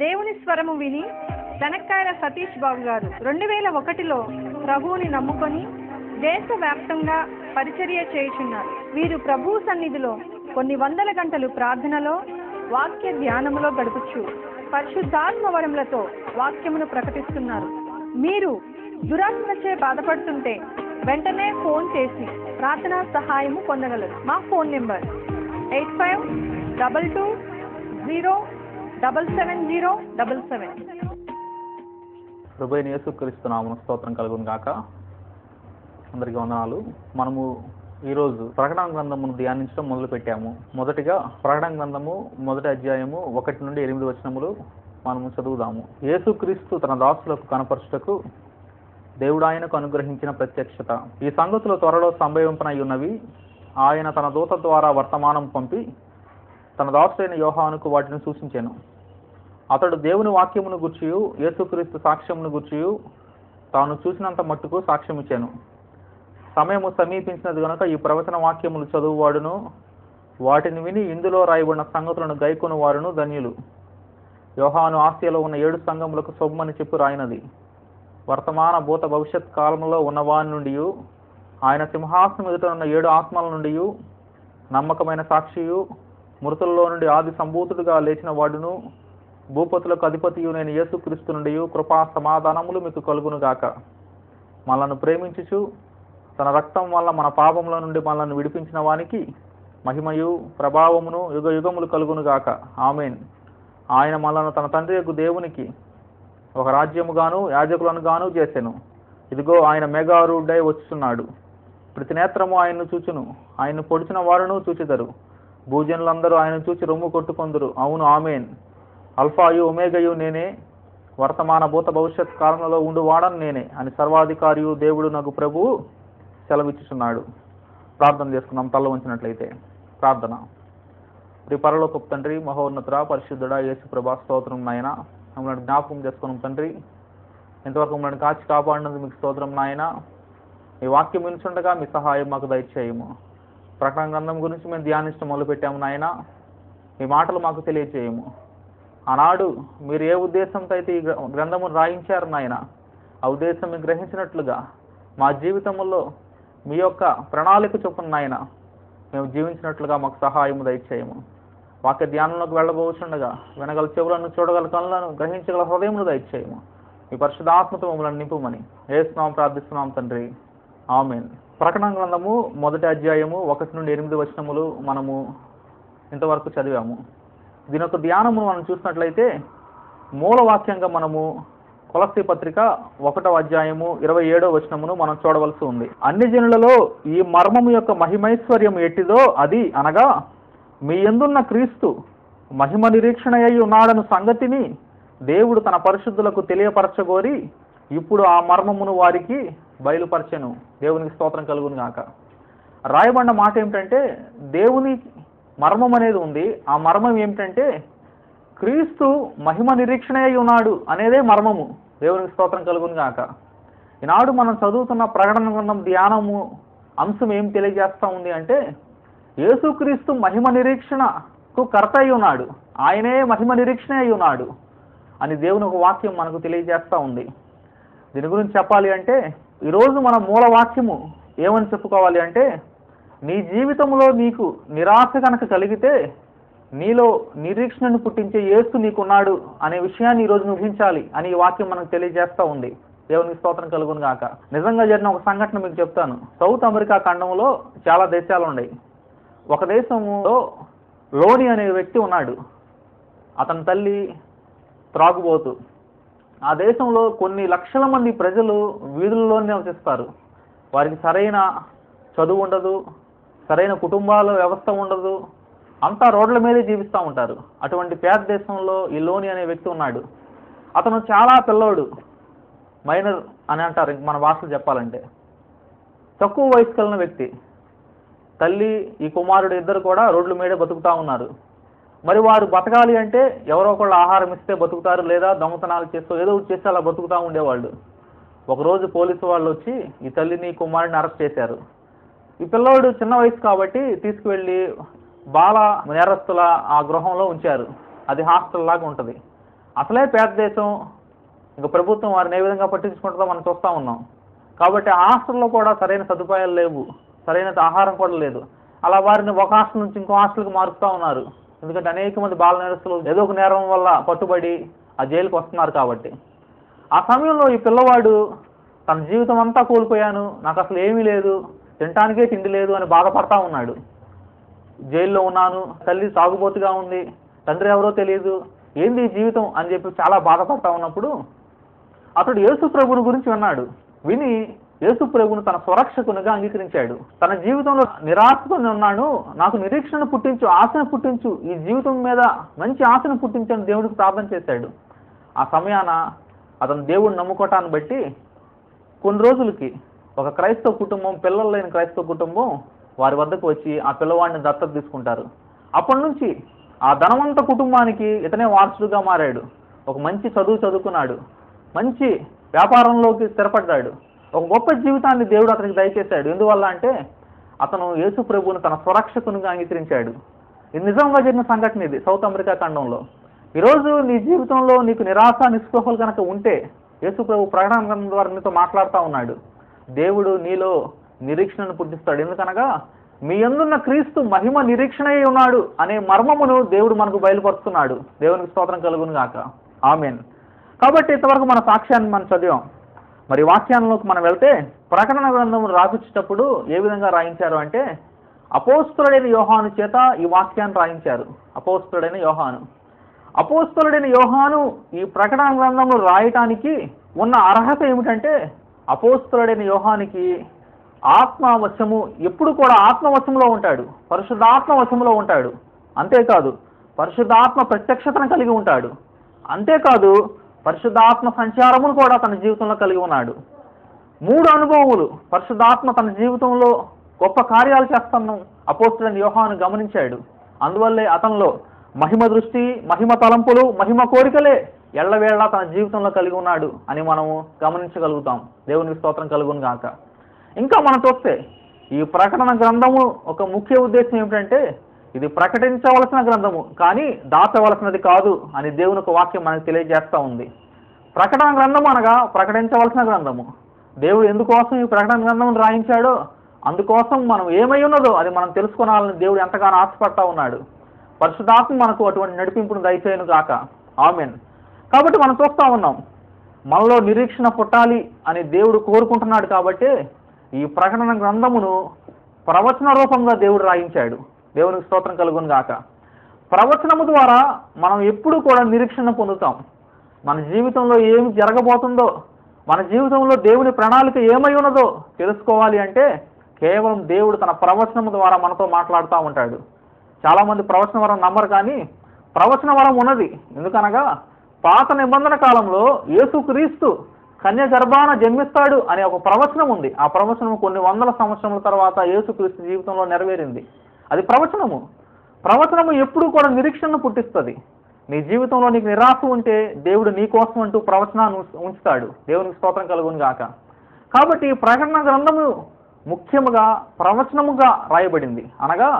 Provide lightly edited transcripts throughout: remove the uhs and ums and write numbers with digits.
దేవుని స్వరము విని వెనక్కాయల సతీష్ బాబు గారు 2001లో ప్రభువుని నమ్ముకొని దేశవ్యాప్తంగా పరిచర్య చేయుచున్నారు. వీరు ప్రభువు సన్నిధిలో కొన్ని వందల గంటలు ప్రార్థనలో వాక్య ధ్యానములో గడుపుచు పరిశుద్ధాత్మ వరములతో వాక్యమును ప్రకటిస్తున్నారు. మీరు దురాత్మచే బాధపడుతుంటే వెంటనే ఫోన్ చేసి ప్రార్థనా సహాయము పొందగలరు. మా ఫోన్ నెంబర్ 8522077077. ప్రభువైన యేసుక్రీస్తు నామమున స్తోత్రం కలుగును గాక. అందరికీ వందనాలు. మనము ఈరోజు ప్రకటన గ్రంథమును ధ్యానించడం మొదలు పెట్టాము. మొదటిగా ప్రకటన గ్రంథము 1వ అధ్యాయము 1 నుండి 8 వచనములు మనము చదువుదాము. యేసుక్రీస్తు తన దాసులకు కనపరచుటకు దేవుడు ఆయనకు అనుగ్రహించిన ప్రత్యక్షత. ఈ సంగతులు త్వరలో సంభవింపనై ఉన్నవి. ఆయన తన దూత ద్వారా వర్తమానం పంపి తన దాసుడైన యోహానుకు వాటిని సూచించెను. అతడు దేవుని వాక్యమును గూర్చియు యేసుక్రీస్తు సాక్ష్యమును గూర్చియు తాను చూసినంత మట్టుకు సాక్ష్యం ఇచ్చాను. సమయము సమీపించినది గనుక ఈ ప్రవచన వాక్యములు చదువువాడును వాటిని విని ఇందులో రాయబడిన సంగతులను గైకొను వారును ధన్యులు. యోహాను ఆసియాలో ఉన్న 7 సంఘములకు శుభమని చెప్పి రాయినది. వర్తమాన భూత భవిష్యత్ కాలంలో ఉన్నవాని నుండి ఆయన సింహాసనం ఎదుట ఉన్న 7 ఆత్మల నుండి నమ్మకమైన సాక్షియు మృతుల్లో నుండి ఆది సంభూతుడుగా లేచిన వాడును భూపతులకు అధిపతియు నేను యేసుక్రీస్తు నుండి కృపా సమాధానములు మీకు కలుగునుగాక. మనలను ప్రేమించుచు తన రక్తం వల్ల మన పాపముల నుండి మనల్ని విడిపించిన వానికి మహిమయు ప్రభావమును యుగ యుగములు కలుగునుగాక. ఆమేన్. ఆయన మనలను తన తండ్రి యొక్క దేవునికి ఒక రాజ్యముగాను యాజకులను గాను చేసెను. ఇదిగో ఆయన మేఘారూఢుడై వచ్చుచున్నాడు. ప్రతి నేత్రము ఆయన్ను చూచును. ఆయన్ను పొడిచిన వారును చూచెదరు. భూజనులందరూ ఆయన చూచి రొమ్ము కొట్టుకొందురు. అవును, ఆమేన్. అల్ఫాయు ఒమేగయు నేనే, వర్తమాన భూత భవిష్యత్ కాలంలో ఉండువాడను నేనే అని సర్వాధికారియు దేవుడు నాకు ప్రభువు సెలవిచ్చుచున్నాడు. ప్రార్థన చేసుకున్నాం. తల ఉంచినట్లయితే ప్రార్థన. శ్రీ పరలోకపు తండ్రి, మహోన్నతుడ, పరిశుద్ధుడ, యేసు ప్రభా స్తోత్రం నాయన. మమ్మల్ని జ్ఞాపకం చేసుకున్నాం తండ్రి. ఇంతవరకు మమ్మల్ని కాచి కాపాడినందుకు మీకు స్తోత్రం నాయన. మీ వాక్యం వినుచుండగా మీ సహాయం మాకు దయచేయము. ప్రకటన గ్రంథం గురించి మేము ధ్యానించడం మొదలుపెట్టాము నాయన. మీ మాటలు మాకు తెలియచేయము. ఆనాడు మీరు ఏ ఉద్దేశంతో అయితే ఈ గ్రంథమును రాయించారు నాయన, ఆ ఉద్దేశం మీరు గ్రహించినట్లుగా మా జీవితంలో మీ యొక్క ప్రణాళిక చొప్పున నాయన మేము జీవించినట్లుగా మాకు సహాయము దయచేయము. వాక్య ధ్యానంలోకి వెళ్ళబోచుండగా వినగల చెవులను, చూడగల కళ్ళను, గ్రహించగల హృదయమును దయచేయము. మీ పరిశుద్ధాత్మతో మమ్మల్ని నింపుమని యేసునామమున ప్రార్థిస్తున్నాం తండ్రి. ఆమేన్. ప్రకటన గ్రంథము 1వ అధ్యాయము 1 నుండి 8 వచనములు మనము ఇంతవరకు చదివాము. దీని యొక్క ధ్యానమును మనం చూసినట్లయితే మూలవాక్యంగా మనము కొలస్సీ పత్రిక 1వ అధ్యాయము 27వ వచనమును మనం చూడవలసి ఉంది. అన్ని జనులలో ఈ మర్మము యొక్క మహిమైశ్వర్యం ఎట్టిదో అది అనగా మీ యందున్న క్రీస్తు మహిమ నిరీక్షణ అయి ఉన్నాడను సంగతిని దేవుడు తన పరిశుద్ధులకు తెలియపరచగోరి ఇప్పుడు ఆ మర్మమును వారికి బయలుపరచెను. దేవునికి స్తోత్రం కలుగును గాక. రాయబడిన మాట ఏమిటంటే దేవుని మర్మం అనేది ఉంది. ఆ మర్మం ఏమిటంటే క్రీస్తు మహిమ నిరీక్షణ అయి ఉన్నాడు అనేదే మర్మము. దేవునికి స్తోత్రం కలుగును గాక. ఈనాడు మనం చదువుతున్న ప్రకటన గ్రంథం ధ్యానము అంశం ఏం తెలియజేస్తూ ఉంది అంటే యేసుక్రీస్తు మహిమ నిరీక్షణకు కర్త అయి ఉన్నాడు, ఆయనే మహిమ నిరీక్షణ అయి ఉన్నాడు అని దేవుని ఒక వాక్యం మనకు తెలియజేస్తూ ఉంది. దీని గురించి చెప్పాలి అంటే ఈరోజు మన మూల వాక్యము ఏమని చెప్పుకోవాలి అంటే నీ జీవితంలో నీకు నిరాశ కనుక కలిగితే నీలో నిరీక్షణను పుట్టించే యేసు నీకున్నాడు అనే విషయాన్ని ఈరోజు ఊహించాలి అని ఈ వాక్యం మనకు తెలియజేస్తూ ఉంది. దేవునికి స్తోత్రం కలుగును గాక. నిజంగా జరిగిన ఒక సంఘటన మీకు చెప్తాను. సౌత్ అమెరికా ఖండంలో చాలా దేశాలు ఉన్నాయి. ఒక దేశంలో లోని అనే వ్యక్తి ఉన్నాడు. అతని తల్లి త్రాగుబోతు. ఆ దేశంలో కొన్ని లక్షల మంది ప్రజలు వీధుల్లోనే నివసిస్తారు. వారికి సరైన చదువు ఉండదు, సరైన కుటుంబాల వ్యవస్థ ఉండదు, అంతా రోడ్ల మీదే జీవిస్తూ ఉంటారు. అటువంటి పేద దేశంలో ఈ లోని అనే వ్యక్తి ఉన్నాడు. అతను చాలా పిల్లోడు, మైనర్ అని అంటారు మన భాషలో చెప్పాలంటే. తక్కువ వయసు కలిగిన వ్యక్తి. తల్లి, ఈ కుమారుడు ఇద్దరు కూడా రోడ్ల మీదే బతుకుతూ ఉన్నారు. మరి వారు బతకాలి అంటే ఎవరో ఒకళ్ళు ఆహారం ఇస్తే బతుకుతారు, లేదా దొంగతనాలు చేస్తూ ఏదో చేస్తే అలా బతుకుతూ ఉండేవాళ్ళు. ఒకరోజు పోలీసు వాళ్ళు వచ్చి ఈ తల్లిని కుమారుడిని అరెస్ట్ చేశారు. ఈ పిల్లోడు చిన్న వయసు కాబట్టి తీసుకువెళ్ళి బాల నేరస్తుల ఆ గృహంలో ఉంచారు. అది హాస్టల్ లాగా ఉంటుంది. అసలే పేద దేశం, ఇంకా ప్రభుత్వం వారిని ఏ విధంగా పట్టించుకుంటుందో మనం చూస్తూ ఉన్నాం. కాబట్టి ఆ హాస్టల్లో కూడా సరైన సదుపాయాలు లేవు, సరైన ఆహారం కూడా లేదు. అలా వారిని ఒక హాస్టల్ నుంచి ఇంకో హాస్టల్కి మారుస్తూ ఉన్నారు. ఎందుకంటే అనేక మంది బాల నేరస్తులు ఏదో ఒక నేరం వల్ల పట్టుబడి ఆ జైలుకి వస్తున్నారు. కాబట్టి ఆ సమయంలో ఈ పిల్లవాడు తన జీవితం అంతా కోల్పోయాను, నాకు అసలు ఏమీ లేదు, తినటానికే తిండి లేదు అని బాధపడతా ఉన్నాడు. జైల్లో ఉన్నాను, తల్లి సాగుబోతుగా ఉంది, తండ్రి ఎవరో తెలియదు, ఏంది ఈ జీవితం అని చెప్పి చాలా బాధపడతా ఉన్నప్పుడు అతడు యేసు ప్రభువుని గురించి విన్నాడు. విని యేసు ప్రభువును తన స్వరక్షకునిగా అంగీకరించాడు. తన జీవితంలో నిరాశతో ఉన్నాను, నాకు నిరీక్షణ పుట్టించు, ఆశను పుట్టించు, ఈ జీవితం మీద మంచి ఆశను పుట్టించని దేవుడికి ప్రార్థన చేశాడు. ఆ సమయాన అతను దేవుడిని నమ్ముకోవటాన్ని బట్టి కొన్ని రోజులకి ఒక క్రైస్తవ కుటుంబం, పిల్లలు లేని క్రైస్తవ కుటుంబం వారి వద్దకు వచ్చి ఆ పిల్లవాడిని దత్తత తీసుకుంటారు. అప్పటి నుంచి ఆ ధనవంత కుటుంబానికి ఇతనే వారసుడుగా మారాడు. ఒక మంచి చదువు చదువుకున్నాడు, మంచి వ్యాపారంలోకి స్థిరపడ్డాడు. ఒక గొప్ప జీవితాన్ని దేవుడు అతనికి దయచేశాడు. ఎందువల్ల అంటే అతను యేసు ప్రభువును తన స్వరక్షకునిగా అంగీకరించాడు. ఇది నిజంగా జరిగిన సంఘటన. ఇది సౌత్ అమెరికా ఖండంలో. ఈరోజు నీ జీవితంలో నీకు నిరాశ నిస్పృహలు కనుక ఉంటే యేసు ప్రభు ప్రకటన గ్రంథం ద్వారా నీతో మాట్లాడుతూ ఉన్నాడు. దేవుడు నీలో నిరీక్షణను పుట్టిస్తాడు. ఎందుకనగా మీ యందున్న క్రీస్తు మహిమ నిరీక్షణయ్యి ఉన్నాడు అనే మర్మమును దేవుడు మనకు బయలుపరుస్తున్నాడు. దేవునికి స్తోత్రం కలుగును గాక. ఆమేన్. కాబట్టి ఇంతవరకు మన సాక్ష్యాన్ని మనం చదివాం. మరి వాక్యాల్లోకి మనం వెళ్తే ప్రకటన గ్రంథం రాపించేటప్పుడు ఏ విధంగా రాయించారు అంటే అపోస్తలుడైన యోహాను చేత ఈ వాక్యాన్ని రాయించారు. అపోస్తలుడైన యోహాను ఈ ప్రకటన గ్రంథంలో రాయటానికి ఉన్న అర్హత ఏమిటంటే అపోస్తలుడైన యోహానికి ఆత్మవశము, ఎప్పుడు కూడా ఆత్మవశంలో ఉంటాడు, పరిశుద్ధాత్మ వశంలో ఉంటాడు. అంతేకాదు పరిశుద్ధాత్మ ప్రత్యక్షతను కలిగి ఉంటాడు. అంతేకాదు పరిశుద్ధాత్మ సంచారమును కూడా తన జీవితంలో కలిగి ఉన్నాడు. 3 అనుభవములు పరిశుద్ధాత్మ తన జీవితంలో గొప్ప కార్యాలు చేస్తాను అపోస్తలుడైన యోహాను గమనించాడు. అందువల్లే అతనిలో మహిమ దృష్టి, మహిమ తలంపులు, మహిమ కోరికలే ఎల్లవేళలా తన జీవితంలో కలిగి ఉన్నాడు అని మనము గమనించగలుగుతాం. దేవునికి స్తోత్రం కలుగును గాక. ఇంకా మనం చూస్తే ఈ ప్రకటన గ్రంథము ఒక ముఖ్య ఉద్దేశం ఏమిటంటే ఇది ప్రకటించవలసిన గ్రంథము కానీ దాచవలసినది కాదు అని దేవుని ఒక వాక్యం మనకు తెలియజేస్తూ ఉంది. ప్రకటన గ్రంథము అనగా ప్రకటించవలసిన గ్రంథము. దేవుడు ఎందుకోసం ఈ ప్రకటన గ్రంథం రాయించాడో అందుకోసం మనం ఏమై ఉన్నదో అది మనం తెలుసుకోవాలని దేవుడు ఎంతగానో ఆశపడతా ఉన్నాడు. పరిశుద్ధాత్మ మనకు అటువంటి నడిపింపును దయచేయను గాక. ఆమేన్. కాబట్టి మనం చూస్తూ ఉన్నాం మనలో నిరీక్షణ పుట్టాలి అని దేవుడు కోరుకుంటున్నాడు. కాబట్టి ఈ ప్రకటన గ్రంథమును ప్రవచన రూపంగా దేవుడు రాయించాడు. దేవునికి స్తోత్రం కలుగును గాక. ప్రవచనము ద్వారా మనం ఎప్పుడు కూడా నిరీక్షణ పొందుతాం. మన జీవితంలో ఏమి జరగబోతుందో, మన జీవితంలో దేవుని ప్రణాళిక ఏమై ఉన్నదో తెలుసుకోవాలి అంటే కేవలం దేవుడు తన ప్రవచనము ద్వారా మనతో మాట్లాడుతూ ఉంటాడు. చాలామంది ప్రవచన వరం నమ్మరు, కానీ ప్రవచన వరం ఉన్నది. ఎందుకనగా పాత నిబంధన కాలంలో యేసుక్రీస్తు కన్య గర్భాన జన్మిస్తాడు అనే ఒక ప్రవచనం ఉంది. ఆ ప్రవచనం కొన్ని వందల సంవత్సరముల తర్వాత యేసుక్రీస్తు జీవితంలో నెరవేరింది. అది ప్రవచనము. ప్రవచనము ఎప్పుడు కూడా నిరీక్షణను పుట్టిస్తుంది. నీ జీవితంలో నీకు నిరాశ ఉంటే దేవుడు నీ కోసం అంటూ ప్రవచనాన్ని ఉంచుతాడు. దేవునికి స్తోత్రం కలుగును గాక. కాబట్టి ప్రకటన గ్రంథము ముఖ్యముగా ప్రవచనముగా రాయబడింది. అనగా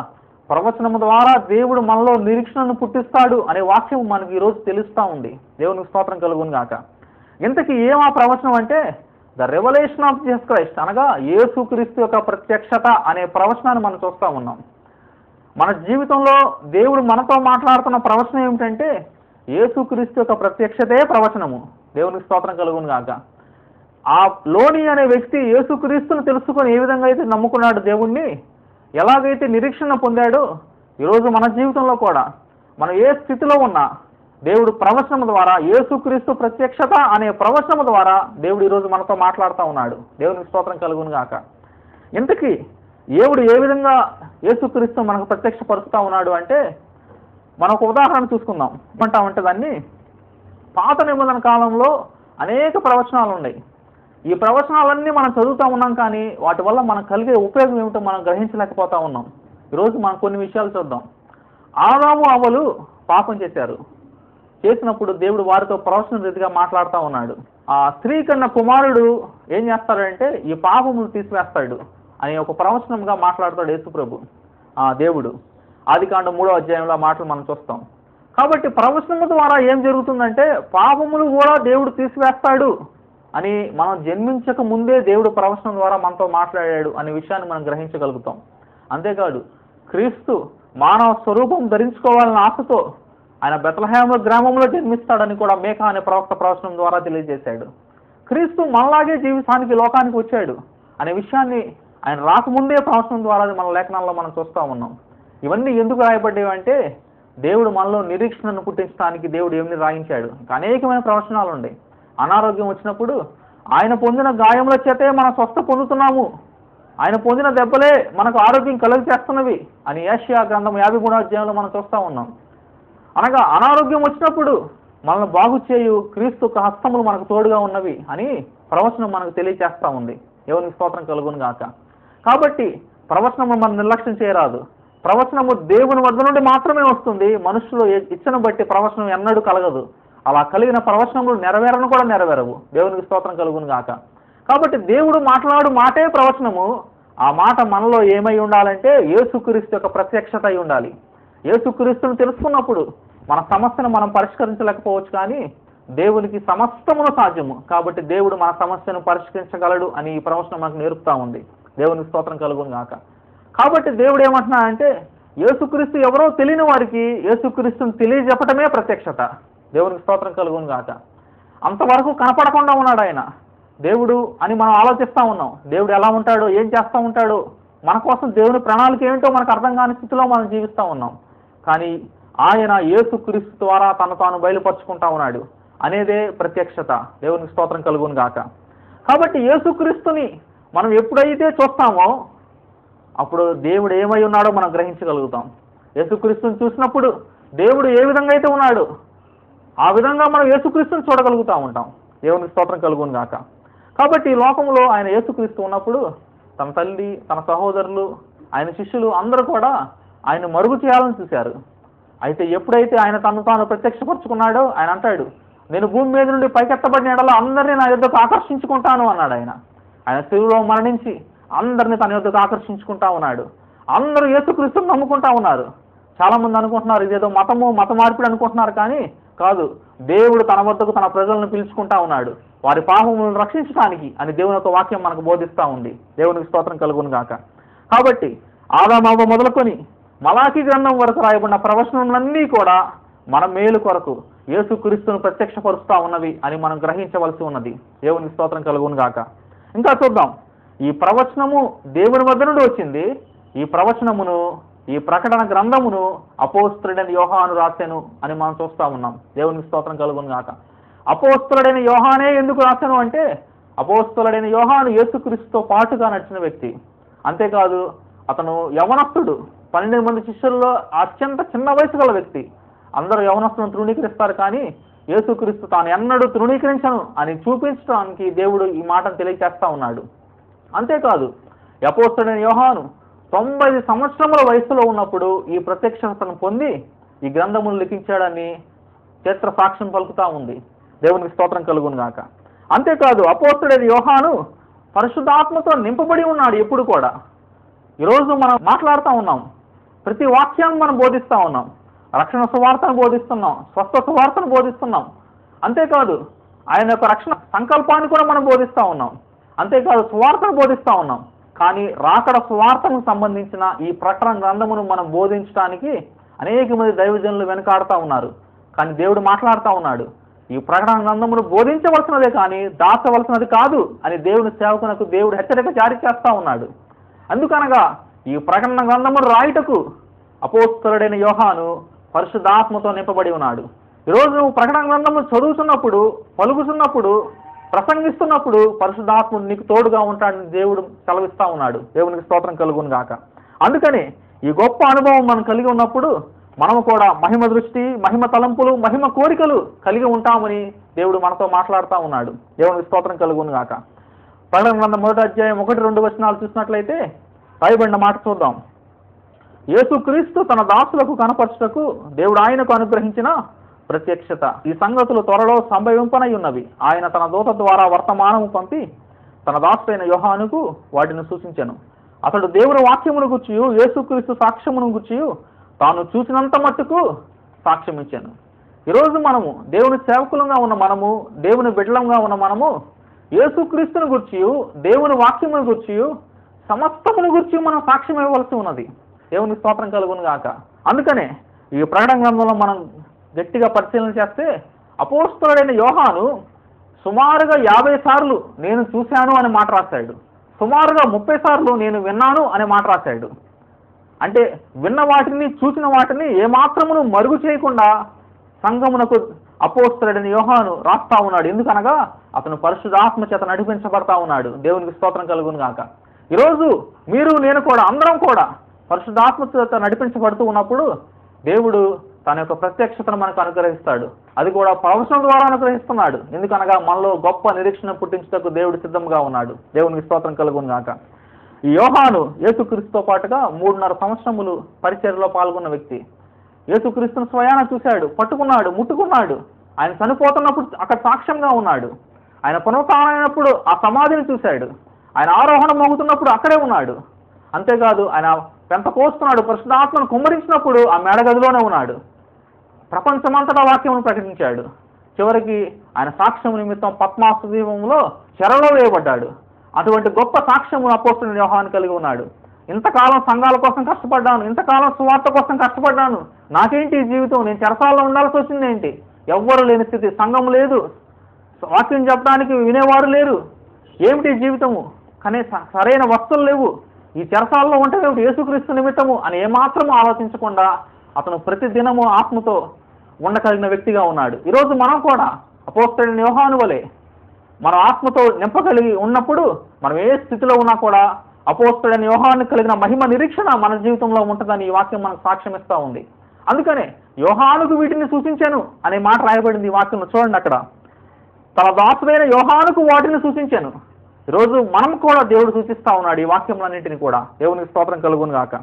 ప్రవచనము ద్వారా దేవుడు మనలో నిరీక్షణను పుట్టిస్తాడు అనే వాక్యం మనకి ఈరోజు తెలుస్తూ ఉంది. దేవునికి స్తోత్రం కలుగును గాక. ఇంతకీ ఏమా ప్రవచనం అంటే the revolution of Jesus Christ, అనగా యేసుక్రీస్తు యొక్క ప్రత్యక్షత అనే ప్రవచనాన్ని మనం చూస్తూ ఉన్నాం. మన జీవితంలో దేవుడు మనతో మాట్లాడుతున్న ప్రవచనం ఏమిటంటే యేసుక్రీస్తు యొక్క ప్రత్యక్షతే ప్రవచనము. దేవునికి స్తోత్రం కలుగును గాక. ఆ లోని అనే వ్యక్తి యేసుక్రీస్తును తెలుసుకొని ఏ విధంగా అయితే నమ్ముకున్నాడు దేవుణ్ణి, ఎలాగైతే నిరీక్షణ పొందాడో ఈరోజు మన జీవితంలో కూడా మనం ఏ స్థితిలో ఉన్నా దేవుడు ప్రవచనం ద్వారా, యేసుక్రీస్తు ప్రత్యక్షత అనే ప్రవచనం ద్వారా దేవుడు ఈరోజు మనతో మాట్లాడుతూ ఉన్నాడు. దేవునికి స్తోత్రం కలుగును గాక. ఇంతకీ దేవుడు ఏ విధంగా యేసుక్రీస్తు మనకు ప్రత్యక్షపరుస్తూ ఉన్నాడు అంటే మనం ఒక ఉదాహరణ చూసుకుందాం. ఏమంటామంటే దాన్ని పాత నిబంధన కాలంలో అనేక ప్రవచనాలు ఉన్నాయి. ఈ ప్రవచనాలన్నీ మనం చదువుతూ ఉన్నాం, కానీ వాటి వల్ల మనకు కలిగే ఉపయోగం ఏమిటో మనం గ్రహించలేకపోతా ఉన్నాం. ఈరోజు మనం కొన్ని విషయాలు చూద్దాం. ఆదాము అవ్వలు పాపం చేసినప్పుడు దేవుడు వారితో ప్రవచన రీతిగా మాట్లాడుతూ ఉన్నాడు. ఆ స్త్రీ కన్నా కుమారుడు ఏం చేస్తాడంటే ఈ పాపమును తీసివేస్తాడు అని ఒక ప్రవచనంగా మాట్లాడతాడు యేసు ప్రభు. దేవుడు ఆదికాండం 3వ అధ్యాయంలో మాటలు మనం చూస్తాం. కాబట్టి ప్రవచనము ద్వారా ఏం జరుగుతుందంటే పాపములు కూడా దేవుడు తీసివేస్తాడు అని మనం జన్మించక ముందే దేవుడు ప్రవచనం ద్వారా మనతో మాట్లాడాడు అనే విషయాన్ని మనం గ్రహించగలుగుతాం. అంతేకాదు క్రీస్తు మానవ స్వరూపం ధరించుకోవాలన్న ఆశతో ఆయన బెత్లెహేము గ్రామంలో జన్మిస్తాడని కూడా మేకా అనే ప్రవక్త ప్రవచనం ద్వారా తెలియజేశాడు. క్రీస్తు మనలాగే జీవితానికి లోకానికి వచ్చాడు అనే విషయాన్ని ఆయన రాకముందే ప్రవచనం ద్వారా మన లేఖనాల్లో మనం చూస్తూ ఉన్నాం. ఇవన్నీ ఎందుకు రాయబడ్డాయి అంటే దేవుడు మనలో నిరీక్షణను పుట్టించడానికి దేవుడు ఏమిని రాయించాడు. అనేకమైన ప్రవచనాలు ఉన్నాయి. అనారోగ్యం వచ్చినప్పుడు ఆయన పొందిన గాయముల చేతే మనం స్వస్థ పొందుతున్నాము, ఆయన పొందిన దెబ్బలే మనకు ఆరోగ్యం కలుగ చేస్తున్నవి అని యెషయా గ్రంథం 53వ అధ్యాయంలో మనం చూస్తూ ఉన్నాం. అనగా అనారోగ్యం వచ్చినప్పుడు మనల్ని బాగు చేయు క్రీస్తు యొక్క హస్తములు మనకు తోడుగా ఉన్నవి అని ప్రవచనం మనకు తెలియజేస్తూ ఉంది. దేవునికి స్తోత్రం కలుగును గాక. కాబట్టి ప్రవచనము మనం నిర్లక్ష్యం చేయరాదు. ప్రవచనము దేవుని వద్ద నుండి మాత్రమే వస్తుంది. మనుషులు ఇచ్చను బట్టి ప్రవచనం ఎన్నడూ కలగదు. అలా కలిగిన ప్రవచనములు నెరవేరను కూడా నెరవేరవు. దేవునికి స్తోత్రం కలుగును గాక. కాబట్టి దేవుడు మాట్లాడు మాటే ప్రవచనము. ఆ మాట మనలో ఏమై ఉండాలంటే యేసుక్రీస్తు యొక్క ప్రత్యక్షత అయి ఉండాలి. యేసుక్రీస్తును తెలుసుకున్నప్పుడు మన సమస్యను మనం పరిష్కరించలేకపోవచ్చు, కానీ దేవునికి సమస్తమును సాధ్యము. కాబట్టి దేవుడు మన సమస్యను పరిష్కరించగలడు అని ఈ ప్రవచనం మనకు నేర్పుతా ఉంది. దేవునికి స్తోత్రం కలుగును గాక. కాబట్టి దేవుడు ఏమంటున్నా అంటే యేసుక్రీస్తు ఎవరో తెలియని వారికి యేసుక్రీస్తుని తెలియజెప్పటమే ప్రత్యక్షత. దేవునికి స్తోత్రం కలుగును గాక. అంతవరకు కనపడకుండా ఉన్నాడు ఆయన దేవుడు అని మనం ఆలోచిస్తూ ఉన్నాం. దేవుడు ఎలా ఉంటాడో, ఏం చేస్తూ ఉంటాడో, మన కోసం దేవుని ప్రణాళిక ఏమిటో మనకు అర్థం కాని స్థితిలో మనం జీవిస్తూ ఉన్నాం. కానీ ఆయన యేసుక్రీస్తు ద్వారా తను తాను బయలుపరుచుకుంటా ఉన్నాడు అనేదే ప్రత్యక్షత. దేవునికి స్తోత్రం కలుగును గాక. కాబట్టి యేసుక్రీస్తుని మనం ఎప్పుడైతే చూస్తామో అప్పుడు దేవుడు ఏమై ఉన్నాడో మనం గ్రహించగలుగుతాం. యేసుక్రీస్తుని చూసినప్పుడు దేవుడు ఏ విధంగా అయితే ఉన్నాడు ఆ విధంగా మనం యేసుక్రీస్తుని చూడగలుగుతూ ఉంటాం. దేవునికి స్తోత్రం కలుగును గాక. కాబట్టి ఈ లోకంలో ఆయన యేసుక్రీస్తు ఉన్నప్పుడు తన తల్లి, తన సహోదరులు, ఆయన శిష్యులు అందరూ కూడా ఆయన మరుగు చేయాలని చూశారు. అయితే ఎప్పుడైతే ఆయన తను తాను ప్రత్యక్షపరుచుకున్నాడో ఆయన అంటాడు, నేను భూమి మీద నుండి పైకెత్తబడిన ఎడల అందరినీ నా యొద్దకు ఆకర్షించుకుంటాను అన్నాడు. ఆయన శిలువలో మరణించి అందరినీ తన యొద్దకు ఆకర్షించుకుంటా ఉన్నాడు. అందరూ యేసుక్రీస్తుని నమ్ముకుంటా ఉన్నారు. చాలా మంది అనుకుంటున్నారు ఇదేదో మత మార్పిడి అనుకుంటున్నారు, కానీ కాదు. దేవుడు తన వద్దకు తన ప్రజలను పిలుచుకుంటా ఉన్నాడు వారి పాపములను రక్షించడానికి అని దేవుని యొక్క వాక్యం మనకు బోధిస్తూ ఉంది. దేవునికి స్తోత్రం కలుగును గాక. కాబట్టి ఆదామవ్వ మొదలుకొని మలాకీ గ్రంథం వరకు రాయబడిన ప్రవచనములన్నీ కూడా మన మేలు కొరకు యేసుక్రీస్తును ప్రత్యక్షపరుస్తూ ఉన్నవి అని మనం గ్రహించవలసి ఉన్నది. దేవునికి స్తోత్రం కలుగును గాక. ఇంకా చూద్దాం. ఈ ప్రవచనము దేవుని వద్ద నుండి వచ్చింది. ఈ ప్రవచనమును, ఈ ప్రకటన గ్రంథమును అపోస్తలుడైన యోహాను రాసెను అని మనం చూస్తూ ఉన్నాం. దేవునికి స్తోత్రం కలుగును గాక. అపోస్తలుడైన యోహానే ఎందుకు రాసెను అంటే అపోస్తలుడైన యోహాను యేసుక్రీస్తుతో పాటుగా నడిచిన వ్యక్తి. అంతేకాదు అతను యవనస్తుడు. 12 మంది శిష్యుల్లో అత్యంత చిన్న వయసు గల వ్యక్తి. అందరూ యవనస్తులను తృణీకరిస్తారు, కానీ యేసుక్రీస్తు తాను ఎన్నడూ తృణీకరించను అని చూపించడానికి దేవుడు ఈ మాటను తెలియజేస్తా ఉన్నాడు. అంతేకాదు అపోస్తలుడైన యోహాను 90 సంవత్సరముల వయసులో ఉన్నప్పుడు ఈ ప్రత్యక్షతను పొంది ఈ గ్రంథమును లిఖించాడని చరిత్ర సాక్ష్యం పలుకుతా ఉంది. దేవునికి స్తోత్రం కలుగును గాక. అంతేకాదు అపోస్తలుడైన యోహాను పరిశుద్ధాత్మతో నింపబడి ఉన్నాడు. ఎప్పుడు కూడా ఈరోజు మనం మాట్లాడుతూ ఉన్నాం, ప్రతి వాక్యాన్ని మనం బోధిస్తూ ఉన్నాం. రక్షణ సువార్తను బోధిస్తున్నాం, స్వస్థ సువార్తను బోధిస్తున్నాం. అంతేకాదు ఆయన యొక్క రక్షణ సంకల్పాన్ని కూడా మనం బోధిస్తూ ఉన్నాం. అంతేకాదు సువార్తను బోధిస్తూ ఉన్నాం. కానీ రాకడ సువార్తకు సంబంధించిన ఈ ప్రకటన గ్రంథమును మనం బోధించడానికి అనేక మంది దైవజనులు వెనకాడుతూ ఉన్నారు. కానీ దేవుడు మాట్లాడుతూ ఉన్నాడు, ఈ ప్రకటన గ్రంథమును బోధించవలసినదే కానీ దాచవలసినది కాదు అని దేవుని సేవకునకు దేవుడు హెచ్చరిక జారీ చేస్తూ ఉన్నాడు. అందుకనగా ఈ ప్రకటన గ్రంథమును రాయుటకు అపోస్తలుడైన యోహాను పరిశుద్ధాత్మతో నింపబడి ఉన్నాడు. ఈరోజు నువ్వు ప్రకటన గ్రంథము చదువుతున్నప్పుడు, పలుకుతున్నప్పుడు, ప్రసంగిస్తున్నప్పుడు పరిశుద్ధాత్ముడు నీకు తోడుగా ఉంటాడని దేవుడు సెలవిస్తా ఉన్నాడు. దేవునికి స్తోత్రం కలుగును గాక. అందుకని ఈ గొప్ప అనుభవం మనం కలిగి ఉన్నప్పుడు మనము కూడా మహిమ దృష్టి, మహిమ తలంపులు, మహిమ కోరికలు కలిగి ఉంటామని దేవుడు మనతో మాట్లాడుతూ ఉన్నాడు. దేవునికి స్తోత్రం కలుగును గాక. ప్రకటన గ్రంథం 1వ అధ్యాయం 1-2 వచనాలు చూసినట్లయితే రాయబడిన మాట చూద్దాం. యేసుక్రీస్తు తన దాసులకు కనపరచుటకు దేవుడు ఆయనకు అనుగ్రహించిన ప్రత్యక్షత. ఈ సంగతులు త్వరలో సంభవింపనై ఉన్నవి. ఆయన తన దూత ద్వారా వర్తమానము పంపి తన దాసుడైన యోహానుకు వాటిని సూచించెను. అతడు దేవుని వాక్యమును గుర్చియు యేసుక్రీస్తు సాక్ష్యమును గుర్చియు తాను చూసినంత మట్టుకు సాక్ష్యం ఇచ్చాను. ఈరోజు మనము దేవుని సేవకులంగా ఉన్న మనము, దేవుని బిడ్డలంగా ఉన్న మనము యేసుక్రీస్తుని గురించి, దేవుని వాక్యమును గురించి, సమస్తమును గురించి మనం సాక్ష్యం ఇవ్వవలసి ఉన్నది. దేవునికి స్తోత్రం కలుగును గాక. అందుకనే ఈ ప్రకటన గ్రంథంలో మనం గట్టిగా పరిశీలన చేస్తే అపోస్తలుడైన యోహాను సుమారుగా 50 సార్లు నేను చూశాను అనే మాట రాశాడు. సుమారుగా 30 సార్లు నేను విన్నాను అనే మాట రాశాడు. అంటే విన్న వాటిని, చూసిన వాటిని ఏమాత్రమును మరుగు చేయకుండా సంఘమునకు అపోస్తలుడైన యోహాను రాస్తా ఉన్నాడు. ఎందుకనగా అతను పరిశుద్ధాత్మ చేత నడిపించబడతా ఉన్నాడు. దేవునికి స్తోత్రం కలుగును గాక. ఈరోజు మీరు, నేను కూడా, అందరం కూడా పరిశుద్ధాత్మ చేత నడిపించబడుతూ ఉన్నప్పుడు దేవుడు తన యొక్క ప్రత్యక్షతను మనకు అనుగ్రహిస్తాడు. అది కూడా ప్రవచనం ద్వారా అనుగ్రహిస్తున్నాడు. ఎందుకనగా మనలో గొప్ప నిరీక్షణ పుట్టించుటకు దేవుడు సిద్ధంగా ఉన్నాడు. దేవునికి స్తోత్రం కలుగును గాక. ఈ యోహాను యేసుక్రీస్తుతో పాటుగా 3.5 సంవత్సరములు పరిచర్యలో పాల్గొన్న వ్యక్తి. యేసుక్రీస్తును స్వయాన చూశాడు, పట్టుకున్నాడు, ముట్టుకున్నాడు. ఆయన చనిపోతున్నప్పుడు అక్కడ సాక్ష్యంగా ఉన్నాడు. ఆయన పునరుత్థానమైనప్పుడు ఆ సమాధిని చూశాడు. ఆయన ఆరోహణ మోగుతున్నప్పుడు అక్కడే ఉన్నాడు. అంతేకాదు ఆయన పెంతకోస్తున్నాడు, పరిశుద్ధాత్మను కుమ్మరించినప్పుడు ఆ మేడగదిలోనే ఉన్నాడు. ప్రపంచమంతటా వాక్యమును ప్రకటించాడు. చివరికి ఆయన సాక్ష్యం నిమిత్తం పద్మాసు దీపంలో చెరలో వేయబడ్డాడు. అటువంటి గొప్ప సాక్ష్యము అపోస్తలుడైన యోహాను కలిగి ఉన్నాడు. ఇంతకాలం సంఘాల కోసం కష్టపడ్డాను, ఇంతకాలం సువార్త కోసం కష్టపడ్డాను, నాకేంటి ఈ జీవితం, నేను చెరసాలలో ఉండాల్సి వచ్చింది ఏంటి, ఎవ్వరు లేని స్థితి, సంఘం లేదు, వాక్యం చెప్పడానికి వినేవారు లేరు, ఏమిటి జీవితము, కానీ సరైన వస్తువులు లేవు, ఈ చెరసాలలో ఉంటే ఏమిటి, యేసుక్రీస్తు నిమిత్తము అని ఏమాత్రము ఆలోచించకుండా అతను ప్రతి దినము ఆత్మతో ఉండగలిగిన వ్యక్తిగా ఉన్నాడు. ఈరోజు మనం కూడా అపోస్తలుడైన యోహాను వలె మన ఆత్మతో నింపగలిగి ఉన్నప్పుడు మనం ఏ స్థితిలో ఉన్నా కూడా అపోస్తలుడైన యోహాను కలిగిన మహిమ నిరీక్షణ మన జీవితంలో ఉంటుందని ఈ వాక్యం మనకు సాక్ష్యం ఇస్తూ ఉంది. అందుకనే యోహానుకు వీటిని సూచించాను అనే మాట రాయబడింది ఈ వాక్యం. చూడండి, అక్కడ తన దాసుడైన యోహానుకు వాటిని సూచించాను. ఈరోజు మనం కూడా దేవుడు సూచిస్తూ ఉన్నాడు ఈ వాక్యములన్నింటినీ కూడా. దేవునికి స్తోత్రం కలుగును గాక.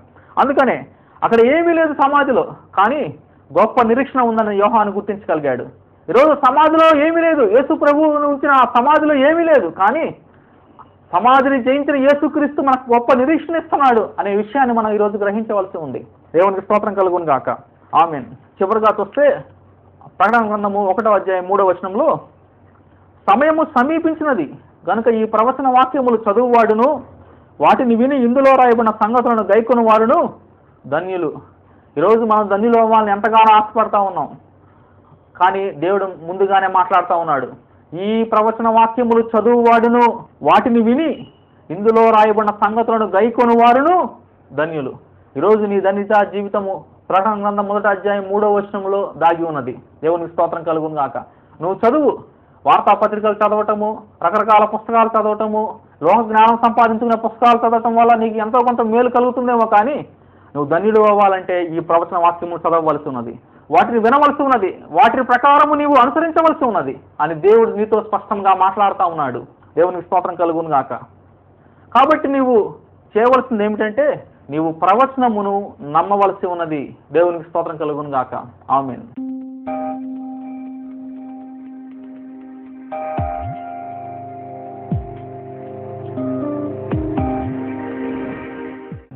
అందుకనే అక్కడ ఏమీ లేదు సమాధిలో, కానీ గొప్ప నిరీక్షణ ఉందని యోహాను గుర్తించగలిగాడు. ఈరోజు సమాధిలో ఏమీ లేదు, యేసు ప్రభువును ఉంచిన ఆ సమాధిలో ఏమీ లేదు, కానీ సమాధిని జయించిన యేసుక్రీస్తు మనకు గొప్ప నిరీక్షణ ఇస్తున్నాడు అనే విషయాన్ని మనం ఈరోజు గ్రహించవలసి ఉంది. దేవునికి స్తోత్రం కలుగును గాక. ఆమేన్. చివరిగా చూస్తే ప్రకటన గ్రంథము 1వ అధ్యాయం 3వ వచనంలో, సమయము సమీపించినది గనుక ఈ ప్రవచన వాక్యములు చదువువాడును వాటిని విని ఇందులో రాయబడిన సంగతులను గైకొను వారును ధన్యులు. ఈరోజు మనం ధన్యులు అవ్వాలని ఎంతగానో ఆశపడతా ఉన్నాం, కానీ దేవుడు ముందుగానే మాట్లాడుతూ ఉన్నాడు. ఈ ప్రవచన వాక్యములు చదువువాడును వాటిని విని ఇందులో రాయబడిన సంగతులను గైకొను వారును ధన్యులు. ఈరోజు నీ ధన్యత జీవితము ప్రకటన గ్రంథం 1వ అధ్యాయం 3వ వచనంలో దాగి ఉన్నది. దేవునికి స్తోత్రం కలుగును గాక. నువ్వు చదువు, వార్తాపత్రికలు చదవటము, రకరకాల పుస్తకాలు చదవటము, లోక జ్ఞానం సంపాదించుకునే పుస్తకాలు చదవటం వల్ల నీకు ఎంతో కొంత మేలు కలుగుతుందేమో, కానీ నువ్వు ధన్యుడు అవ్వాలంటే ఈ ప్రవచన వాక్యము చదవవలసి ఉన్నది, వాటిని వినవలసి ఉన్నది, వాటి ప్రకారము నీవు అనుసరించవలసి ఉన్నది అని దేవుడు నీతో స్పష్టంగా మాట్లాడుతూ ఉన్నాడు. దేవునికి స్తోత్రం కలుగును గాక. కాబట్టి నీవు చేయవలసింది ఏమిటంటే నీవు ప్రవచనమును నమ్మవలసి ఉన్నది. దేవునికి స్తోత్రం కలుగును గాక. ఆమేన్.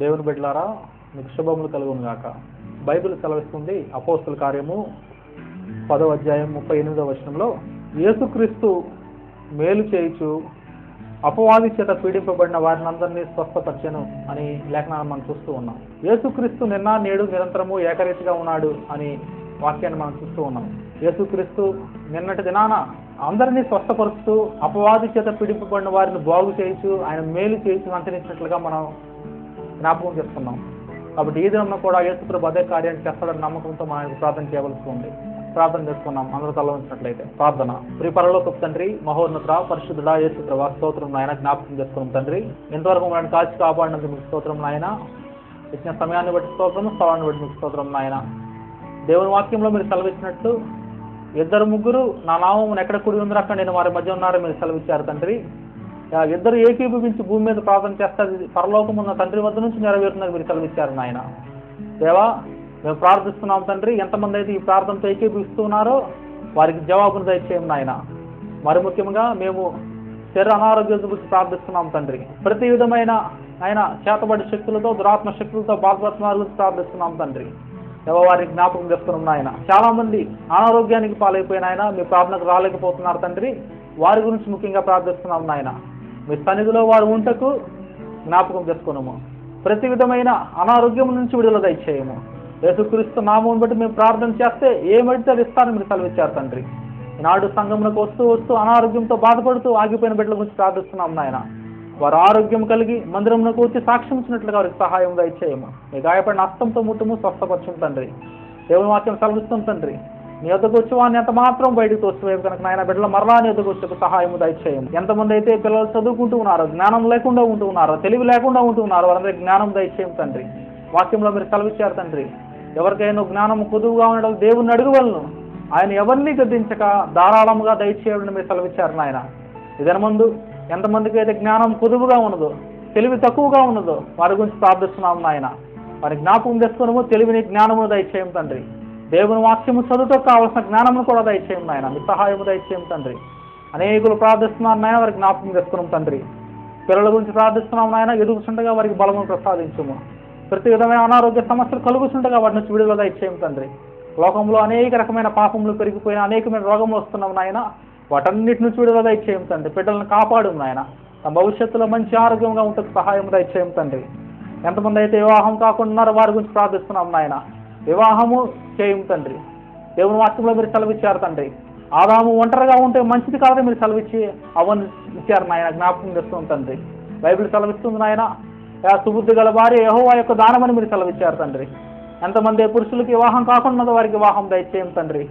దేవుని బిడ్డలారా, మీకు శుభములు కలుగును గాక. బైబిల్ సెలవిస్తుంది అపోస్తల కార్యము 10వ అధ్యాయం 38వ వచనంలో, యేసుక్రీస్తు మేలు చేయుచు అపవాది చేత పీడింపబడిన వారిని అందరినీ స్వస్థపరిచెను అని లేఖనాన్ని మనం చూస్తూ ఉన్నాం. యేసుక్రీస్తు నిన్న నేడు నిరంతరము ఏకరీతిగా ఉన్నాడు అని వాక్యాన్ని మనం చూస్తూ ఉన్నాం. యేసుక్రీస్తు నిన్నటి దినాన అందరినీ స్వస్థపరుస్తూ అపవాది చేత పీడింపబడిన వారిని బాగు చేయుచు ఆయన మేలు చేయుచు అంతరించినట్లుగా మనం జ్ఞాపకం చేస్తున్నాం. కాబట్టి ఈ దినంలో కూడా యేసు ప్రభు అదే కార్యాన్ని చేస్తాడని నమ్మకంతో మనం ప్రార్థన చేయవలసి ఉంది. ప్రార్థన చేసుకున్నాం. అందరూ తల ఉంచినట్లయితే ప్రార్థన. ప్రియ పరలోకపు తండ్రి, మహోన్నత పరిశుద్ధుడా యేసు ప్రభు, స్తోత్రం నాయన. జ్ఞాపకం చేసుకున్నాం తండ్రి, ఇంతవరకు మనల్ని కాల్చి కాపాడినందుకు మీకు స్తోత్రం నాయన. ఇచ్చిన సమయాన్ని బట్టి స్తోత్రం, స్థలాన్ని బట్టి మీకు స్తోత్రం నాయన. దేవుని వాక్యంలో మీరు సెలవిచ్చినట్లు 2-3 నా నామమును ఎక్కడ కూడి ఉందరో అక్కడ నేను వారి మధ్య ఉన్నారో మీరు సెలవిచ్చారు తండ్రి. 2 ఏకీభవించి భూమి మీద ప్రార్థన చేస్తారు, పరలోకం ఉన్న తండ్రి వద్ద నుంచి నెరవేరుతున్నారు మీరు సెలవిచ్చారు నాయన. దేవా, మేము ప్రార్థిస్తున్నాం తండ్రి. ఎంతమంది అయితే ఈ ప్రార్థనతో ఏకీభవిస్తూ ఉన్నారో వారికి జవాబును దయచేయం నాయన. మరి ముఖ్యంగా మేము శరీర అనారోగ్యం గురించి ప్రార్థిస్తున్నాం తండ్రి. ప్రతి విధమైన ఆయన చేతబడి శక్తులతో, దురాత్మ శక్తులతో బాధపడుతున్న గురించి ప్రార్థిస్తున్నాం తండ్రి. వారికి జ్ఞాపకం చేసుకున్నాం నాయన. చాలా మంది అనారోగ్యానికి పాలైపోయిన ఆయన మీ ప్రార్థనకు రాలేకపోతున్నారు తండ్రి. వారి గురించి ముఖ్యంగా ప్రార్థిస్తున్నాం నాయన. మీ సన్నిధిలో వారు ఉంటకు జ్ఞాపకం చేసుకున్నాము. ప్రతి విధమైన అనారోగ్యం నుంచి విడుదల దయచేయము. యేసుక్రీస్తు నామం బట్టి మేము ప్రార్థన చేస్తే ఏమడితే అది ఇస్తారని మీరు సెలవిచ్చారు తండ్రి. ఈనాడు సంఘంలోకి వస్తూ వస్తూ అనారోగ్యంతో బాధపడుతూ ఆగిపోయిన బిడ్డల గురించి ప్రార్థిస్తున్నాం నాయన. వారు ఆరోగ్యం కలిగి మందిరంలోకి వచ్చి సాక్ష్యం ఇచ్చినట్లుగా వారికి సహాయం దయచేయము. మీ గాయపడిన హస్తంతో ముట్టుము స్వస్థపరచం తండ్రి. దేవుని వాక్యం సెలవిస్తుంది తండ్రి. నీ వద్దకు వచ్చి వాడిని ఎంత మాత్రం బయటకు తోసివేయవు కనుక నాయన బిడ్డల మరలా నీ వద్దకు వచ్చే సహాయం దయచేయము. ఎంతమంది అయితే పిల్లలు చదువుకుంటూ ఉన్నారో, జ్ఞానం లేకుండా ఉంటూ ఉన్నారో, తెలివి లేకుండా ఉంటూ ఉన్నారో వారందరికీ జ్ఞానం దయచేయం తండ్రి. వాక్యంలో మీరు సెలవిచ్చారు తండ్రి. ఎవరికైనా జ్ఞానం కొదువుగా ఉండడం దేవుని అడుగువలను ఆయన ఎవరిని గద్దించక ధారాళముగా దయచేయడం మీరు సెలవిచ్చారు నాయన. ఇదన ముందు ఎంతమందికి అయితే జ్ఞానం కొదువుగా ఉన్నదో, తెలివి తక్కువగా ఉన్నదో వారి గురించి ప్రార్థిస్తున్నాం నాయన. వారి జ్ఞాపకం తెచ్చుకున్నాము, తెలివిని జ్ఞానము దయచేయం తండ్రి. దేవుని వాక్యము చదువుతో కావాల్సిన జ్ఞానమును కూడా దయచేయం నాయన. మీ సహాయము దయచేయం తండ్రి. అనేకులు ప్రార్థిస్తున్నారు నాయన, వారికి జ్ఞాపకం తెచ్చుకున్నాం తండ్రి. పిల్లల గురించి ప్రార్థిస్తున్నాం నాయన, ఎదుగుతుండగా వారికి బలమును ప్రసాదించము. ప్రతి విధమైన అనారోగ్య సమస్యలు కలుగుతుండగా వాటి నుంచి విడుదల దయచేయం తండ్రి. లోకంలో అనేక రకమైన పాపములు పెరిగిపోయిన అనేకమైన రోగములు వస్తున్నాం నాయన, వాటన్నిటి నుంచి విడుదల దయచేయం తండ్రి. బిడ్డలను కాపాడు నాయన. తమ భవిష్యత్తులో మంచి ఆరోగ్యంగా ఉంటే సహాయం దయచేయం తండ్రి. ఎంతమంది అయితే వివాహం కాకుండా ఉన్నారో వారి గురించి ప్రార్థిస్తున్నాం నాయన. వివాహము చేయం తండ్రి. దేవుని వాక్యంలో మీరు సెలవిచ్చారు తండ్రి. ఆదాము ఒంటరిగా ఉంటే మంచిది కాదని మీరు సెలవిచ్చి అవన్నీ ఇచ్చారు నాయన. జ్ఞాపకం చేస్తున్నాం తండ్రి. బైబిల్ సెలవిస్తుంది నాయన. సుబుద్ధి గల భార్య యెహోవా యొక్క దానమని మీరు సెలవిచ్చారు తండ్రి. ఎంతమంది పురుషులకి వివాహం కాకుండా వారికి వివాహం దయచేయం తండ్రి.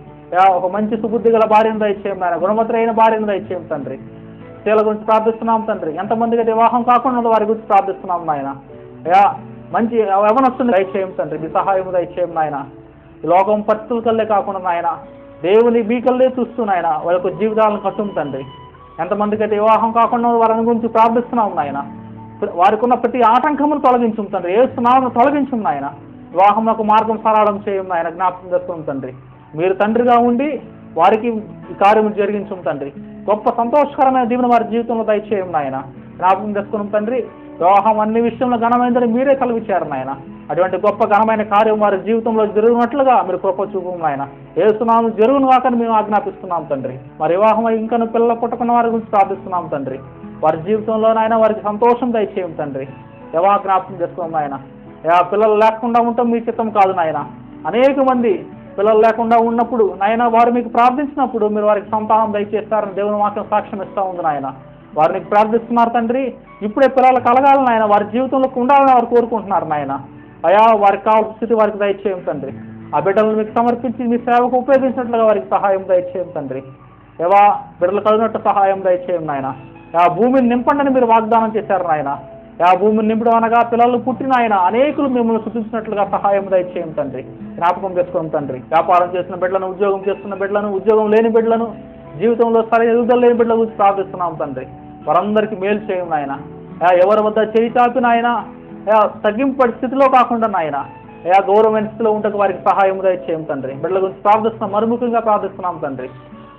ఒక మంచి సుబుద్ధి గల భార్యను దయచేయం నాయన. గుణవత్తరైన భార్యను దయచేయం తండ్రి. స్త్రీల గురించి ప్రార్థిస్తున్నాం తండ్రి. ఎంతమందికి వివాహం కాకుండా వారి గురించి ప్రార్థిస్తున్నాం నాయన. మంచి యవనస్తుని దయచేయం తండ్రి. మీ సహాయం దయచేయం నాయన. ఈ లోకం పరిస్థితుల కల్లే కాకుండా నాయన దేవుని మీకల్లే చూస్తూ నాయన వారి యొక్క జీవితాలను కట్టుం తండ్రి. ఎంతమందికి అయితే వివాహం కాకుండా వారి గురించి ప్రార్థిస్తున్నాం నాయన. వారికి ఉన్న ప్రతి ఆటంకమును తొలగించు తండ్రి. ఏస్తున్నామని తొలగించు నాయన. వివాహంలో మార్గం సరళం చేయం నాయన. జ్ఞాపకం చేస్తాం తండ్రి. మీరు తండ్రిగా ఉండి వారికి ఈ కార్యము జరిగించు తండ్రి. గొప్ప సంతోషకరమైన దీవెన వారి జీవితంలో దయచేయం నాయన. జ్ఞాపకం చేసుకున్నాం తండ్రి. వివాహం అన్ని విషయంలో ఘనమైందని మీరే కలిగించారు నాయన. అటువంటి గొప్ప ఘనమైన కార్యం వారి జీవితంలో జరుగునట్లుగా మీరు కృప చూపు నాయన. ఏస్తున్నాము జరుగును వాకని మేము ఆజ్ఞాపిస్తున్నాం తండ్రి. మరి వివాహం ఇంకా పిల్లలు పుట్టకున్న వారి గురించి ప్రార్థిస్తున్నాం తండ్రి. వారి జీవితంలో నాయన వారికి సంతోషం దయచేయం తండ్రి. ఎవా జ్ఞాపకం చేసుకున్నాం నాయన. పిల్లలు లేకుండా ఉండటం మీ చిత్తం కాదు నాయన. అనేక మంది పిల్లలు లేకుండా ఉన్నప్పుడు నాయన వారు మీకు ప్రార్థించినప్పుడు మీరు వారికి సంతానం దయచేస్తారని దేవుని వాక్యం సాక్ష్యం ఇస్తూ ఉంది నాయన. వారిని ప్రార్థిస్తున్నారు తండ్రి. ఇప్పుడే పిల్లలు కలగాలని నాయన, వారి జీవితంలో ఉండాలని వారు కోరుకుంటున్నారు నాయన. అయా వారికి కావాల్సిన స్థితి వారికి దయచేయం తండ్రి. ఆ బిడ్డలను మీకు సమర్పించి మీ సేవకు ఉపయోగించినట్లుగా వారికి సహాయం దయచేయం తండ్రి. ఏవా బిడ్డలు కలిగినట్టు సహాయం దయచేయం నాయన. ఆ భూమిని నింపండి మీరు వాగ్దానం చేశారు నాయన. ఆ భూమిని నింపడం అనగా పిల్లలు పుట్టిన ఆయన అనేకులు మిమ్మల్ని సూచించినట్లుగా సహాయం దయచేయం తండ్రి. జ్ఞాపకం చేసుకోండి తండ్రి. వ్యాపారం చేస్తున్న బిడ్డలను, ఉద్యోగం చేస్తున్న బిడ్డలను, ఉద్యోగం లేని బిడ్డలను, జీవితంలో సరైన ఎదుగుదల లేని బిడ్డల గురించి ప్రార్థిస్తున్నాం తండ్రి. వారందరికీ మేలు చేయం నాయన. ఎవరి వద్ద చేయి చాపి నాయన తగ్గింపడి స్థితిలో కాకుండా నాయన గౌరవమైన స్థితిలో ఉంటే వారికి సహాయం దయచేయం తండ్రి. బిడ్డల గురించి ప్రార్థిస్తున్నాం, మరుముఖంగా ప్రార్థిస్తున్నాం తండ్రి.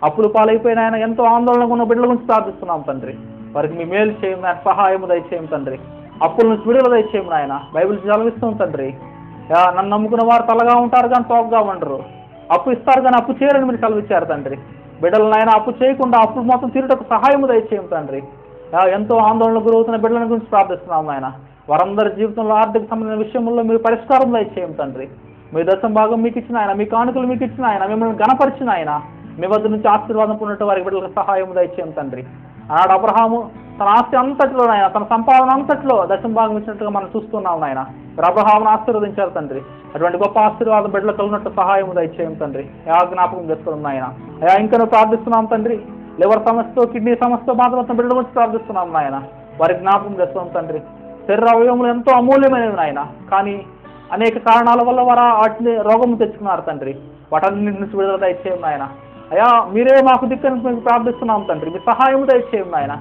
అప్పులు పాలైపోయిన ఆయన ఎంతో ఆందోళనగా ఉన్న బిడ్డల గురించి ప్రార్థిస్తున్నాం తండ్రి. వారికి మీ మేలు చేయం నాయన, సహాయం దయచేయం తండ్రి. అప్పుల నుంచి విడుదల దయచేయం నాయన. బైబిల్ చదివిస్తాం తండ్రి. నన్ను నమ్ముకున్న వారు తలగా ఉంటారు కానీ తోకగా ఉండరు. అప్పు ఇస్తారు కానీ అప్పు చేయరని మీరు సెలవిచ్చారు తండ్రి. బిడ్డలు నాయన అప్పు చేయకుండా అప్పు మొత్తం తీరుటకు సహాయం దయచేయం తండ్రి. ఎంతో ఆందోళనకు గురవుతున్న బిడ్డల గురించి ప్రార్థిస్తున్నాం నాయన. వారందరి జీవితంలో ఆర్థిక సంబంధించిన విషయంలో మీరు పరిష్కారం దయచేయం తండ్రి. మీ దశం భాగం మీకు ఇచ్చిన ఆయన, మీ కానుకలు మీకు ఇచ్చిన ఆయన, మిమ్మల్ని గణపరిచిన ఆయన, మీ వద్ద నుంచి ఆశీర్వాదం పొందినట్టు వారికి బిడ్డలకు సహాయం దయచేయం తండ్రి. ఆనాడు అబ్రహాము తన ఆస్తి అంతట్లో నాయన, తన సంపాదన అంతట్లో దశం భాగం ఇచ్చినట్టుగా మనం చూస్తున్నాం నాయన. అబ్రహామును ఆశీర్వదించారు తండ్రి. అటువంటి గొప్ప ఆశీర్వాదం బిడ్డలకు కలిగినట్టు సహాయం దయచేయం తండ్రి. జ్ఞాపకం చేసుకున్నాం నాయన. ఇంకా ప్రార్థిస్తున్నాం తండ్రి. లివర్ సమస్యతో, కిడ్నీ సమస్యతో బాధపడుతున్న బిడ్డల గురించి ప్రార్థిస్తున్నాం నాయన. వారికి జ్ఞాపకం చేస్తున్నాం తండ్రి. శరీర అవయవములు ఎంతో అమూల్యమైనవి నాయన, కానీ అనేక కారణాల వల్ల వారు వాటిని రోగము తెచ్చుకున్నారు తండ్రి. వాటన్నింటి నుంచి విడుదల దయచేయం నాయన. మీరే మాకు దిక్కని మేము ప్రార్థిస్తున్నాం తండ్రి. మీ సహాయం దయచేయం నాయన.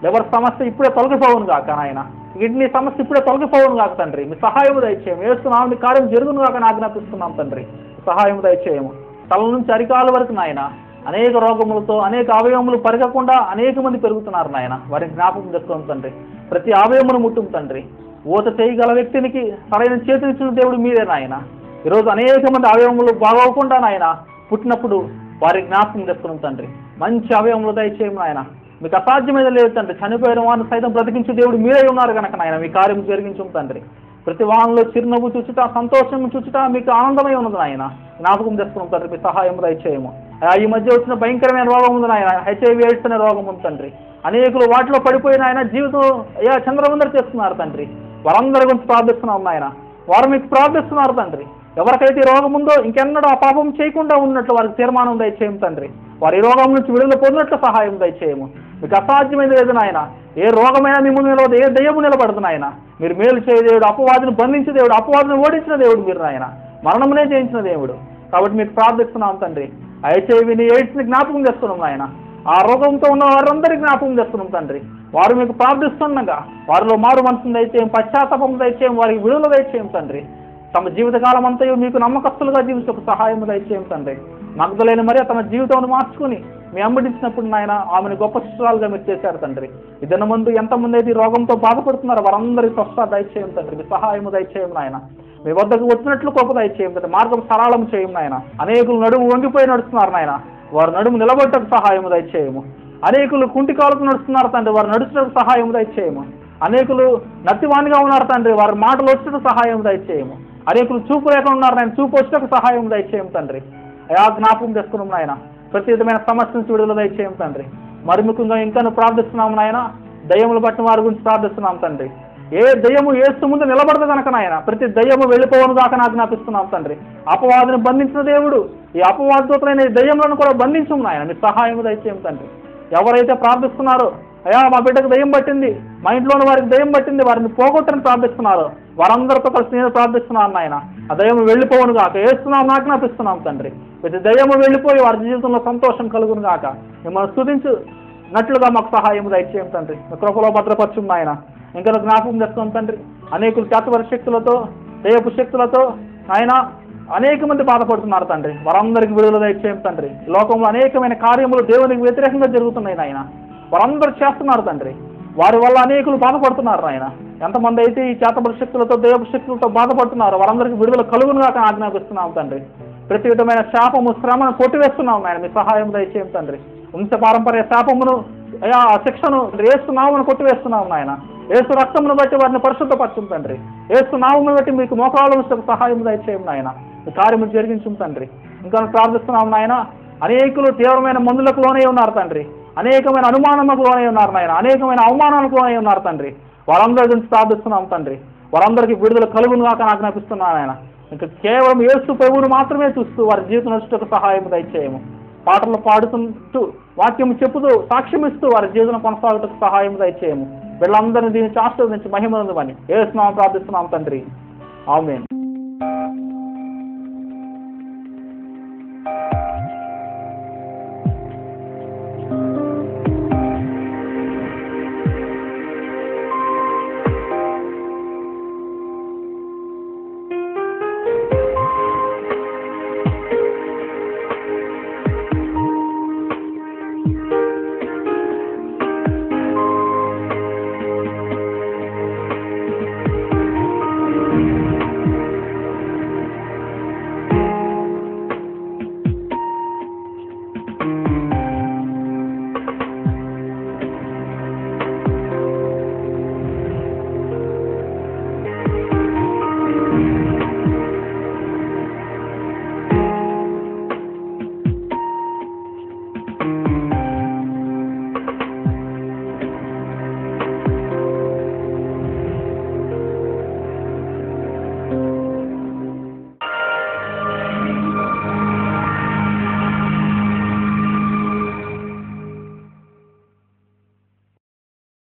లివర్ సమస్య ఇప్పుడే తొలగిపోవును కాక నాయన. కిడ్నీ సమస్య ఇప్పుడే తొలగిపోవును కాక తండ్రి. మీ సహాయం దయచేయం. వేస్తున్నాం మీ కార్యం జరుగును కాక ఆజ్ఞాపిస్తున్నాం తండ్రి. సహాయం దయచేయము. తల నుంచి అరికాల వరకు నాయన అనేక రోగములతో అనేక అవయవములు పెరగకుండా అనేక మంది పెరుగుతున్నారు నాయన. వారిని జ్ఞాపకం చేసుకోండి తండ్రి. ప్రతి అవయమును ముట్టుం తండ్రి. ఊత చేయగల వ్యక్తికి సరైన చేతినిచ్చిన దేవుడు మీరే నాయన. ఈరోజు అనేక మంది అవయవములు బాగోకుండా నాయన పుట్టినప్పుడు వారి జ్ఞాపకం తెస్తున్నాం తండ్రి. మంచి అవయవములు దయచేయము నాయన. మీకు అసాధ్యమైన లేదు తండ్రి. చనిపోయిన వారిని సైతం బ్రతికించే దేవుడు మీరే ఉన్నారు కనుక నాయన మీ కార్యం జరిగించము తండ్రి. ప్రతి వాహనంలో చిరునవ్వు చూచుట, సంతోషం చూచుట మీకు ఆనందమై ఉన్నది నాయన. జ్ఞాపకం తెస్తున్నాం తండ్రి. మీ సహాయం దయచేయము. ఈ మధ్య వచ్చిన భయంకరమైన రోగం ఉంది నాయన, HIV AIDS అనే రోగం ఉంది తండ్రి. అనేకులు వాటిలో పడిపోయిన ఆయన జీవితం చంద్రవందరు చేస్తున్నారు తండ్రి. వారందరి గురించి ప్రార్థిస్తున్నాం నాయన. వారు మీకు ప్రార్థిస్తున్నారు తండ్రి. ఎవరికైతే ఈ రోగం ఉందో ఇంకెన్నడూ ఆ పాపం చేయకుండా ఉన్నట్లు వారికి తీర్మానం దయచేయము తండ్రి. వారి ఈ రోగం నుంచి విడుదల పొందినట్లు సహాయం దయచేయము. మీకు అసాధ్యమైనది లేదు నాయన. ఏ రోగమైనా మీ ముందు నిలవదు, ఏ దయ్యము నిలబడదు నాయన. మీరు మేలు చేయ దేవుడు, అపవాదిని బంధించే దేవుడు, అపవాదిని ఓడించిన దేవుడు మీరు నాయన. మరణమునే జయించిన దేవుడు. కాబట్టి మీకు ప్రార్థిస్తున్నాం తండ్రి. HIVని AIDS జ్ఞాపకం చేస్తున్నాం నాయన. ఆ రోగంతో ఉన్న వారందరికీ జ్ఞాపకం చేస్తున్నాం తండ్రి. వారు మీకు ప్రార్థిస్తుండగా వారిలో మారు మనసును దయచేయం, పశ్చాత్తాపం దయచేయం, వారికి విడుదల దయచేయం తండ్రి. తమ జీవితకాలం అంతయు మీకు నమ్మకస్తులుగా జీవించే సహాయం దయచేయం తండ్రి. మగ్ధలేని మరి తమ జీవితాన్ని మార్చుకుని మీ అంబడించినప్పుడు నాయన ఆమెను గొప్ప శిష్యురాలుగా మీరు చేశారు తండ్రి. ఇదన్న ముందు ఎంతమంది అయితే రోగంతో బాధపడుతున్నారో వారందరికీ స్వస్థ దయచేయం తండ్రి. మీ సహాయం దయచేయం నాయన. మీ వద్దకు వచ్చినట్లు గొప్ప దయచేయం తండ్రి. మార్గం సరళం చేయం నాయన. అనేకులు నడుము వంగిపోయి నడుస్తున్నారు నాయన, వారు నడుము నిలబడ్డకు సహాయం దయచేయము. అనేకులు కుంటి కాలుకు నడుస్తున్నారు తండ్రి, వారు నడుచుటకు సహాయం దయచేయము. అనేకులు నత్తివాణిగా ఉన్నారు తండ్రి, వారి మాటలు వచ్చేటకు సహాయం దయచేయము. అనేకులు చూపు లేకుండా ఉన్నారు నాయన, చూపు వచ్చేటకు సహాయం దయచేయము తండ్రి. జ్ఞాపకం చేసుకున్నాం నాయన. ప్రతి విధమైన సమస్య నుంచి విడుదల దయచేయం తండ్రి. మరి ముఖ్యంగా ఇంకా ప్రార్థిస్తున్నాము నాయన. దయ్యములు పట్టిన వారి గురించి ప్రార్థిస్తున్నాం తండ్రి. ఏ దయ్యము యేసు ముందు నిలబడదు కనుక నాయన ప్రతి దయ్యము వెళ్ళిపోవను దాకా ఆజ్ఞాపిస్తున్నాం తండ్రి. అపవాదిని బంధించిన దేవుడు ఈ అపవాదితోలైన దయ్యములను కూడా బంధించము నాయన. మీ సహాయం దయచేయం తండ్రి. ఎవరైతే ప్రార్థిస్తున్నారో మా బిడ్డకు దయ్యం పట్టింది, మా ఇంట్లోని వారికి దయ్యం పట్టింది, వారిని పోగొట్టని ప్రార్థిస్తున్నారు, వారందరితో కలిసి నేను ప్రార్థిస్తున్నాను నాయన. ఆ దయ్యము వెళ్ళిపోవును గాక ఏస్తున్నాం ఆజ్ఞాపిస్తున్నాం తండ్రి. ప్రతి దయ్యము వెళ్ళిపోయి వారి జీవితంలో సంతోషం కలుగును గాక. మిమ్మల్ని స్తుతించున్నట్లుగా మాకు సహాయం దయచేయం తండ్రి. మీ కృపలో భద్రపరచు నాయన. ఇంకా జ్ఞాపకం చేస్తాం తండ్రి. అనేకులు చేతవరి శక్తులతో, దయ్యపు శక్తులతో ఆయన అనేక మంది బాధపడుతున్నారు తండ్రి. వారందరికీ విడుదల దయచేయం తండ్రి. లోకంలో అనేకమైన కార్యములు దేవునికి వ్యతిరేకంగా జరుగుతున్నాయి నాయన. వారందరూ చేస్తున్నారు తండ్రి. వారి వల్ల అనేకులు బాధపడుతున్నారు నాయన. ఎంతమంది అయితే ఈ చేతబడి శక్తులతో, దైవ శక్తులతో బాధపడుతున్నారు వారందరికీ విడుదల కలుగునుగా ఆజ్ఞాపిస్తున్నాం తండ్రి. ప్రతి విధమైన శాపము, శ్రమను కొట్టివేస్తున్నాం నాయన. మీ సహాయం దయచేయం తండ్రి. వంశ పారంపర్య శాపమును, శిక్షను ఏస్తున్నామని కొట్టివేస్తున్నాం నాయన. ఏసు రక్తమును బట్టి వారిని పరిశుద్ధపరచం తండ్రి. ఏసు నామమును బట్టి మీకు మోకాళ్ళ సహాయం దయచేయం నాయన. ఈ కార్యము జరిగించం తండ్రి. ఇంకా ప్రార్థిస్తున్నాం నాయన. అనేకులు తీవ్రమైన మందులకు లోనే ఉన్నారు తండ్రి. అనేకమైన అనుమానములకు లోనే ఉన్నారు నాయన. అనేకమైన అవమానాలకు లోనే ఉన్నారు తండ్రి. వారందరి గురించి ప్రార్థిస్తున్నాం తండ్రి. వారందరికీ విడుదల కలుగునుగా ఆజ్ఞాపిస్తున్నాను ఆయన. ఇంకా కేవలం యేసు ప్రభువును మాత్రమే చూస్తూ వారి జీవితం నడుచుటకు సహాయం దయచేయము. పాటలు పాడుతుంటూ, వాక్యం చెప్పుతూ, సాక్ష్యం ఇస్తూ వారి జీవితం కొనసాగుటకు సహాయం దయచేయము. వీళ్ళందరినీ దీన్ని ఆశీర్వదించి మహిమనందుమని యేసు నామమున ప్రార్థిస్తున్నాం తండ్రి. ఆమేన్.